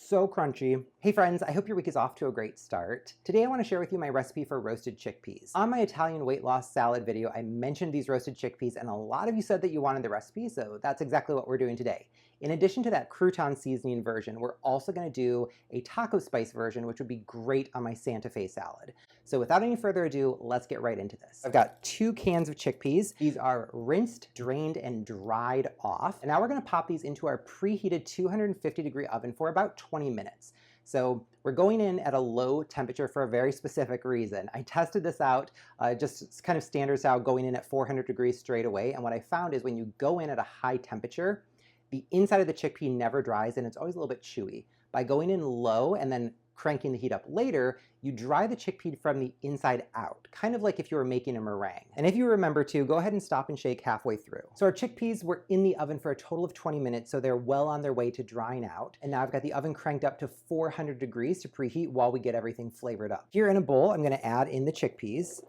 So crunchy. Hey friends, I hope your week is off to a great start. Today I want to share with you my recipe for roasted chickpeas. On my Italian weight loss salad video, I mentioned these roasted chickpeas and a lot of you said that you wanted the recipe, so that's exactly what we're doing today. In addition to that crouton seasoning version, we're also going to do a taco spice version, which would be great on my Santa Fe salad. So without any further ado, let's get right into this. I've got 2 cans of chickpeas. These are rinsed, drained, and dried off. And now we're going to pop these into our preheated 250-degree oven for about 20 minutes. So we're going in at a low temperature for a very specific reason. I tested this out, just kind of standard style, going in at 400 degrees straight away. And what I found is when you go in at a high temperature, the inside of the chickpea never dries and it's always a little bit chewy. By going in low and then cranking the heat up later, you dry the chickpea from the inside out, kind of like if you were making a meringue. And if you remember to, go ahead and stop and shake halfway through. So our chickpeas were in the oven for a total of 20 minutes, so they're well on their way to drying out. And now I've got the oven cranked up to 400 degrees to preheat while we get everything flavored up. Here in a bowl, I'm gonna add in the chickpeas.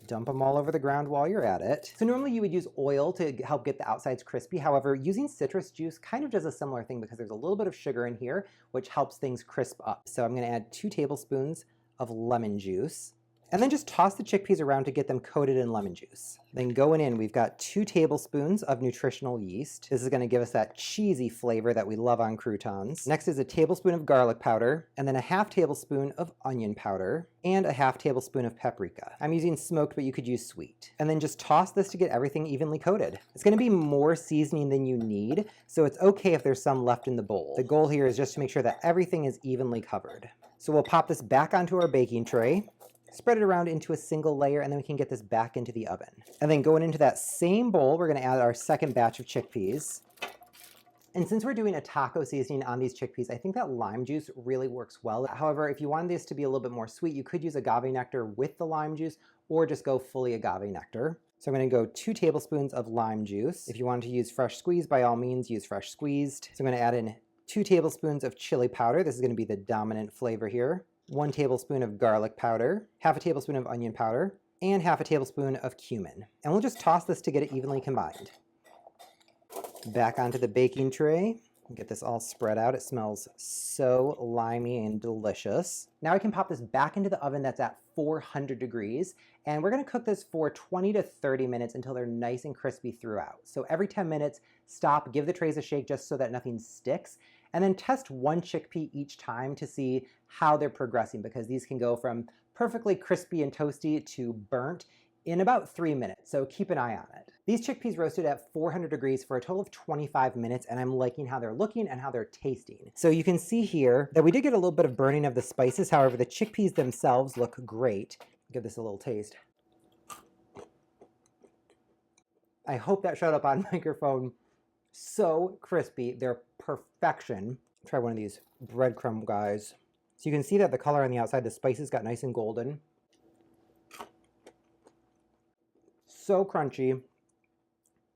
Dump them all over the ground while you're at it. So normally you would use oil to help get the outsides crispy. However, using citrus juice kind of does a similar thing because there's a little bit of sugar in here, which helps things crisp up. So I'm gonna add 2 tablespoons of lemon juice. And then just toss the chickpeas around to get them coated in lemon juice. Then going in, we've got 2 tablespoons of nutritional yeast. This is gonna give us that cheesy flavor that we love on croutons. Next is a tablespoon of garlic powder, and then a ½ tablespoon of onion powder, and a ½ tablespoon of paprika. I'm using smoked, but you could use sweet. And then just toss this to get everything evenly coated. It's gonna be more seasoning than you need, so it's okay if there's some left in the bowl. The goal here is just to make sure that everything is evenly covered. So we'll pop this back onto our baking tray, spread it around into a single layer, and then we can get this back into the oven. And then going into that same bowl, we're gonna add our second batch of chickpeas. And since we're doing a taco seasoning on these chickpeas, I think that lime juice really works well. However, if you want this to be a little bit more sweet, you could use agave nectar with the lime juice, or just go fully agave nectar. So I'm gonna go 2 tablespoons of lime juice. If you want to use fresh squeezed, by all means, use fresh squeezed. So I'm gonna add in 2 tablespoons of chili powder. This is gonna be the dominant flavor here. 1 tablespoon of garlic powder, ½ a tablespoon of onion powder, and ½ a tablespoon of cumin. And we'll just toss this to get it evenly combined. Back onto the baking tray. Get this all spread out. It smells so limey and delicious. Now I can pop this back into the oven that's at 400 degrees, and we're gonna cook this for 20 to 30 minutes until they're nice and crispy throughout. So every 10 minutes, stop, give the trays a shake just so that nothing sticks, and then test 1 chickpea each time to see how they're progressing, because these can go from perfectly crispy and toasty to burnt in about 3 minutes, so keep an eye on it. These chickpeas roasted at 400 degrees for a total of 25 minutes, and I'm liking how they're looking and how they're tasting. So you can see here that we did get a little bit of burning of the spices. However, the chickpeas themselves look great. Give this a little taste. I hope that showed up on microphone. So crispy, they're perfection. Try one of these breadcrumb guys. So you can see that the color on the outside, the spices got nice and golden. So crunchy,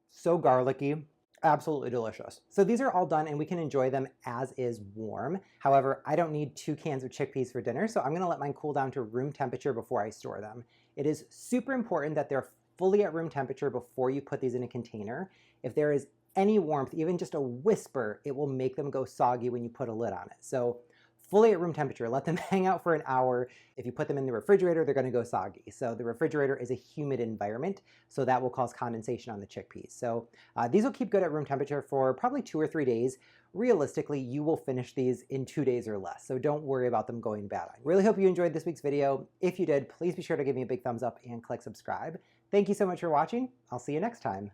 so garlicky, absolutely delicious. So these are all done and we can enjoy them as is warm. However, I don't need 2 cans of chickpeas for dinner, so I'm gonna let mine cool down to room temperature before I store them. It is super important that they're fully at room temperature before you put these in a container. If there is any warmth, even just a whisper, it will make them go soggy when you put a lid on it. So fully at room temperature, let them hang out for an hour. If you put them in the refrigerator, they're gonna go soggy. So the refrigerator is a humid environment, so that will cause condensation on the chickpeas. So these will keep good at room temperature for probably 2 or 3 days. Realistically, you will finish these in 2 days or less, so don't worry about them going bad. I really hope you enjoyed this week's video. If you did, please be sure to give me a big thumbs up and click subscribe. Thank you so much for watching. I'll see you next time.